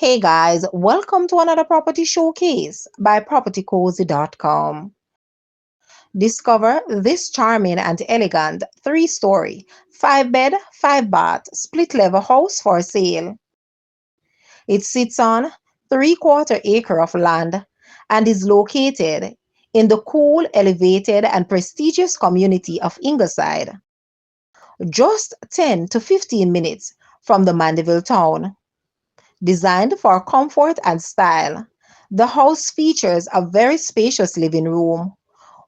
Hey guys, welcome to another property showcase by propertycozy.com. Discover this charming and elegant 3-story, 5-bed, 5-bath, split level house for sale. It sits on 3/4 acre of land and is located in the cool, elevated, and prestigious community of Ingleside, just 10 to 15 minutes from the Mandeville town. Designed for comfort and style, the house features a very spacious living room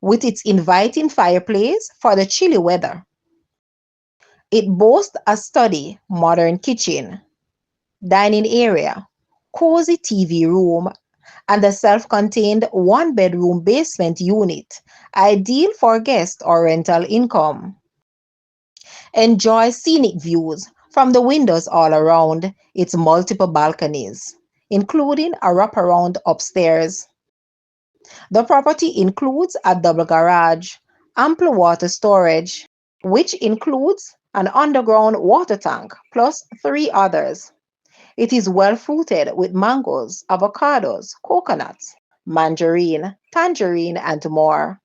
with its inviting fireplace for the chilly weather. It boasts a study, modern kitchen, dining area, cozy TV room, and a self-contained one-bedroom basement unit, ideal for guest or rental income. Enjoy scenic views from the windows all around its multiple balconies, including a wraparound upstairs. The property includes a double garage, ample water storage, which includes an underground water tank plus 3 others. It is well fruited with mangoes, avocados, coconuts, mangarine, tangerine, and more.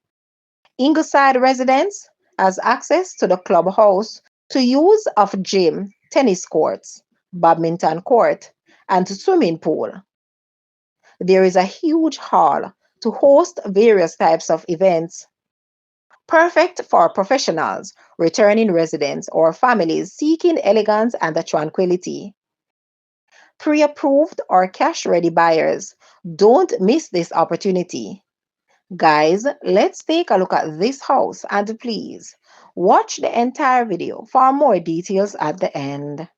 Ingleside residents has access to the clubhouse to use of gym, tennis courts, badminton court, and swimming pool. There is a huge hall to host various types of events, perfect for professionals, returning residents, or families seeking elegance and the tranquility. Pre-approved or cash-ready buyers, don't miss this opportunity. Guys, let's take a look at this house and please watch the entire video for more details at the end.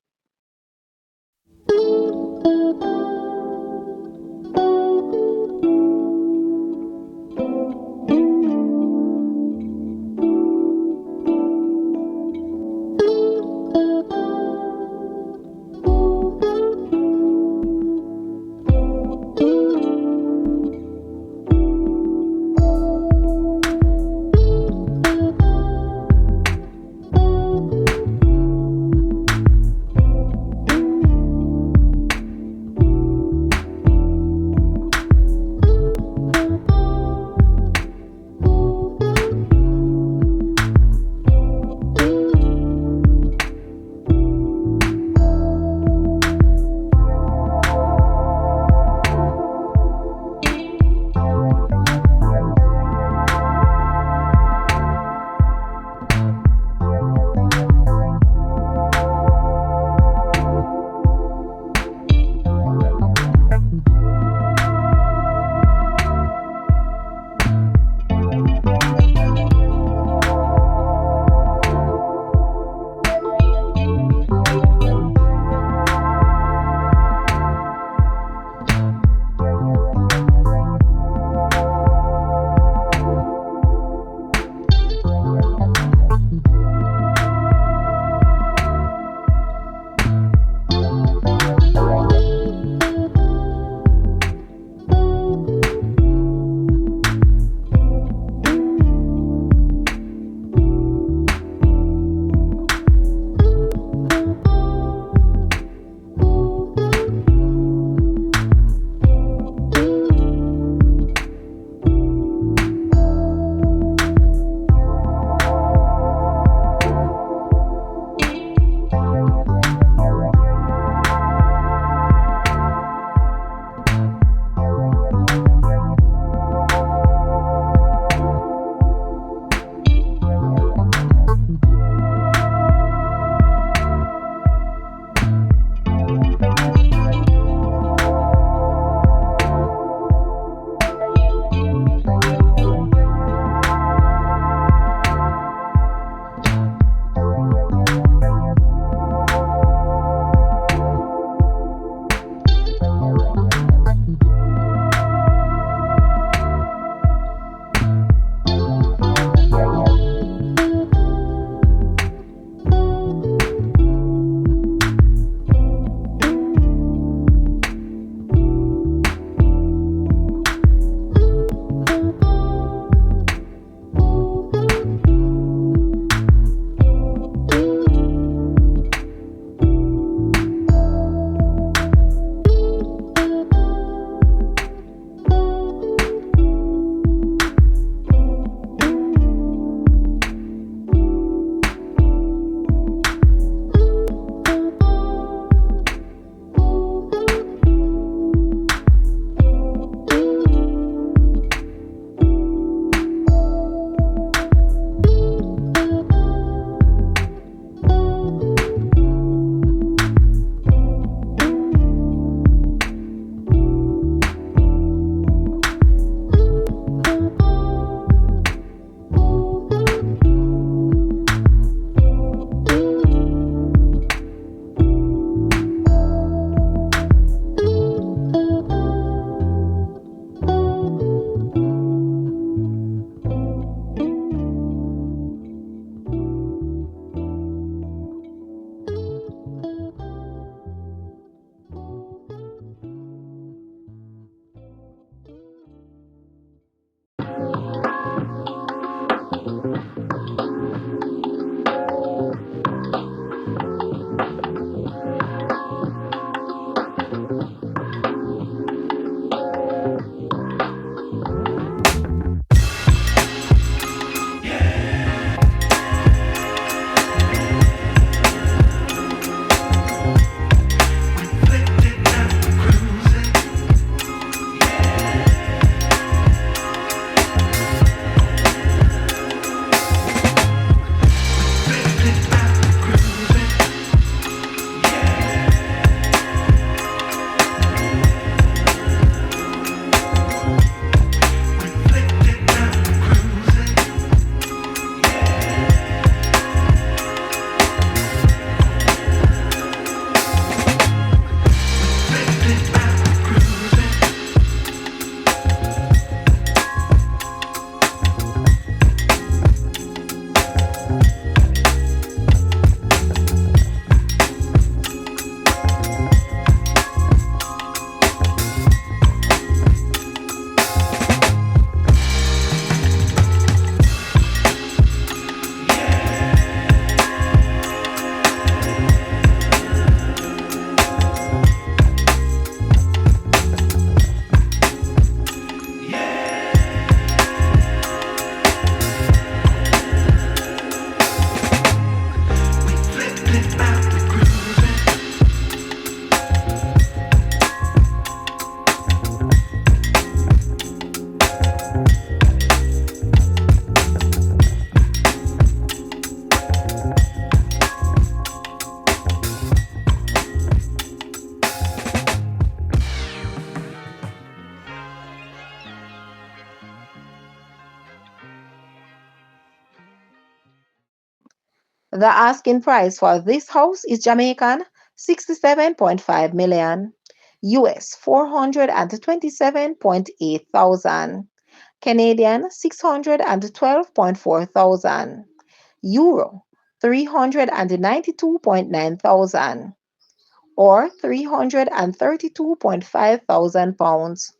The asking price for this house is Jamaican 67.5 million, US 427.8 thousand, Canadian 612.4 thousand, Euro 392.9 thousand, or 332.5 thousand pounds.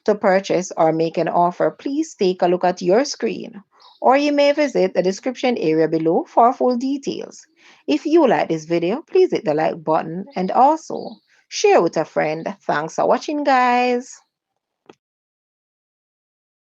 To purchase or make an offer, please take a look at your screen, or you may visit the description area below for full details. If you like this video, please hit the like button and also share with a friend. Thanks for watching, guys.